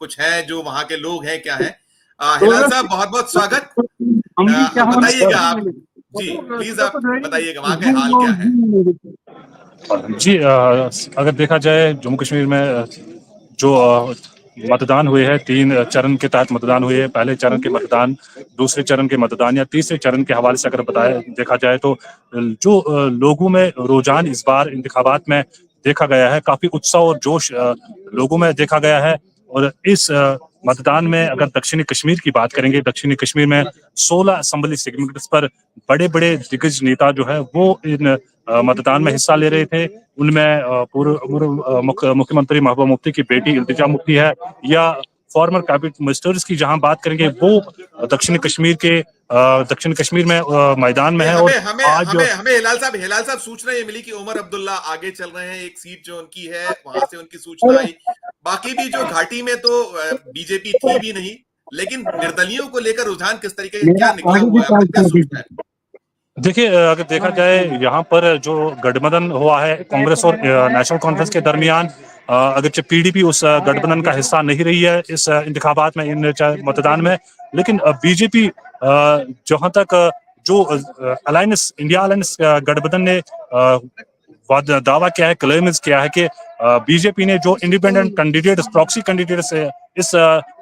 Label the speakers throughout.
Speaker 1: कुछ है जो वहां के लोग हैं, क्या है। हिलाल साहब, बहुत बहुत स्वागत। बताइएगा आप, जी प्लीज आप बताइएगा वहां के हाल क्या है।
Speaker 2: जी, अगर देखा जाए जम्मू कश्मीर में जो मतदान हुए हैं, 3 चरण के तहत मतदान हुए हैं। पहले चरण के मतदान, दूसरे चरण के मतदान या तीसरे चरण के हवाले से अगर देखा जाए तो जो लोगों में रुझान इस बार इंतखाबात में देखा गया है, काफी उत्साह और जोश लोगों में देखा गया है। और इस मतदान में अगर दक्षिणी कश्मीर की बात करेंगे, दक्षिणी कश्मीर में 16 असेंबली सेगमेंट्स पर बड़े बड़े दिग्गज नेता जो है वो इन मतदान में हिस्सा ले रहे थे। उनमें पूर्व मुख्यमंत्री महबूबा मुफ्ती की बेटी इल्तिजा मुफ्ती है, या फॉर्मर कैबिनेट मिनिस्टर्स की जहां बात करेंगे वो दक्षिण कश्मीर में मैदान में है। और
Speaker 1: हमें
Speaker 2: आज
Speaker 1: हमें हमें हिलाल साहब सूचना ये मिली कि उमर अब्दुल्ला आगे चल रहे हैं, एक सीट जो उनकी है वहां से उनकी सूचना आई। बाकी भी जो घाटी में तो बीजेपी थी भी नहीं, लेकिन निर्दलियों को लेकर रुझान किस तरीके का क्या निकला हुआ है, क्या सूचना है?
Speaker 2: देखिए, अगर देखा जाए यहाँ पर जो गठबंधन हुआ है कांग्रेस और नेशनल कॉन्फ्रेंस के दरमियान, अगर पीडीपी उस गठबंधन का हिस्सा नहीं रही है इस इंतखाबात में, इन मतदान में, लेकिन बीजेपी जहां तक जो अलायंस, इंडिया अलायंस गठबंधन ने दावा किया है, क्लेम्स किया है कि बीजेपी ने जो इंडिपेंडेंट कैंडिडेट, प्रॉक्सी कैंडिडेट से इस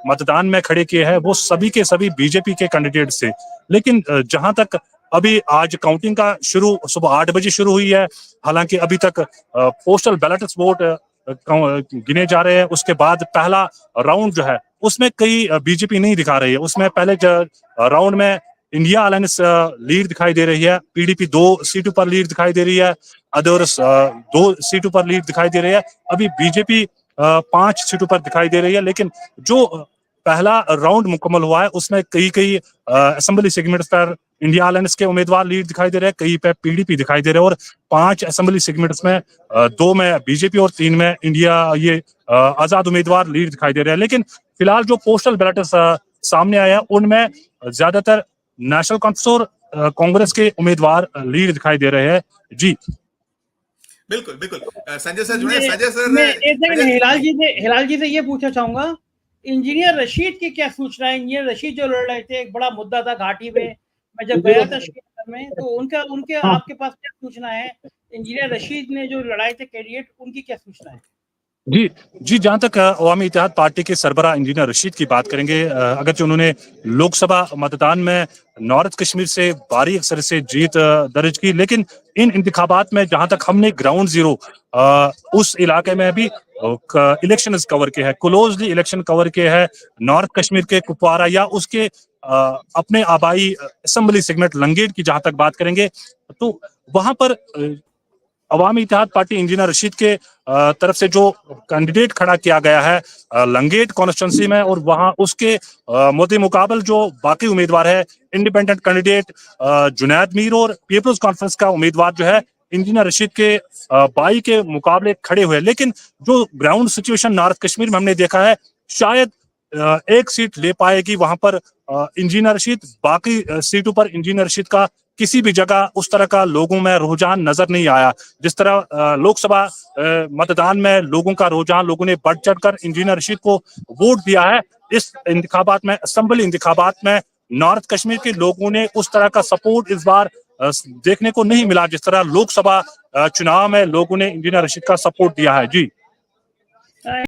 Speaker 2: मतदान में खड़े किए हैं वो सभी के सभी बीजेपी के कैंडिडेट थे। लेकिन जहां तक अभी आज काउंटिंग का शुरू सुबह 8 बजे शुरू हुई है, हालांकि अभी तक पोस्टल बैलेट्स वोट गिने जा रहे हैं। उसके बाद पहला राउंड जो है उसमें कई बीजेपी नहीं दिखा रही है। उसमें पहले राउंड में इंडिया अलायंस लीड दिखाई दे रही है, पीडीपी 2 सीटों पर लीड दिखाई दे रही है, अदर्स 2 सीटों पर लीड दिखाई दे रही है, अभी बीजेपी 5 सीटों पर दिखाई दे रही है। लेकिन जो पहला राउंड मुकम्मल हुआ है उसमें कई असेंबली सेगमेंट्स पर इंडिया अलायंस के उम्मीदवार लीड दिखाई दे रहे हैं, कई पे पीडीपी दिखाई दे रहे हैं, और 5 असेंबली सेगमेंट्स में 2 में बीजेपी और 3 में इंडिया आजाद उम्मीदवार लीड दिखाई दे रहे हैं। लेकिन फिलहाल जो पोस्टल बैलेट्स सामने आया उनमें ज्यादातर नेशनल कॉन्फ्रेंस और कांग्रेस के उम्मीदवार लीड दिखाई दे रहे हैं। जी
Speaker 1: बिल्कुल बिल्कुल। संजय सर जुड़े। संजय सर,
Speaker 3: हिलाल जी से ये पूछना चाहूंगा, इंजीनियर रशीद की क्या सूचना है? इंजीनियर रशीद जो लड़ रहे थे, एक बड़ा मुद्दा था घाटी में, मैं जब गया था श्रीनगर में, तो उनके आपके पास क्या सूचना है? इंजीनियर रशीद ने जो लड़ाए थे कैंडिडेट, उनकी क्या सूचना है?
Speaker 2: जी, जहां तक अवामी इत्तेहाद पार्टी के सरबराह इंजीनियर रशीद की बात करेंगे, अगरचे उन्होंने लोकसभा मतदान में नॉर्थ कश्मीर से भारी अक्सर से जीत दर्ज की, लेकिन इन इंतखाबात में जहां तक हमने ग्राउंड जीरो उस इलाके में भी इलेक्शन कवर किए हैं, क्लोजली इलेक्शन कवर किए हैं। नॉर्थ कश्मीर के कुपवारा या उसके अपने आबाई असेंबली सेगमेंट लंगेट की जहां तक बात करेंगे तो वहां पर अवामी इत्तेहाद पार्टी इंजीनियर रशीद के तरफ से जो कैंडिडेट खड़ा किया गया है लंगेट कॉन्स्टिट्यूंसी में, और वहां उसके मोदी मुकाबल जो बाकी उम्मीदवार है, इंडिपेंडेंट कैंडिडेट जुनैद मीर और पीपल्स कॉन्फ्रेंस का उम्मीदवार जो है इंजीनियर रशीद के बाई के मुकाबले खड़े हुए। लेकिन जो ग्राउंड सिचुएशन नॉर्थ कश्मीर में हमने देखा है, शायद एक सीट ले पाएगी वहां पर इंजीनियर रशीद, बाकी सीटों पर इंजीनियर रशीद का किसी भी जगह उस तरह का लोगों में रुझान नजर नहीं आया। जिस तरह लोकसभा मतदान में लोगों का रुझान, लोगों ने बढ़ चढ़कर इंजीनियर रशीद को वोट दिया है, इस इंतखाबात में, असेंबली इंतखाबात में नॉर्थ कश्मीर के लोगों ने उस तरह का सपोर्ट इस बार देखने को नहीं मिला जिस तरह लोकसभा चुनाव में लोगों ने इंजीनियर रशीद का सपोर्ट दिया है। जी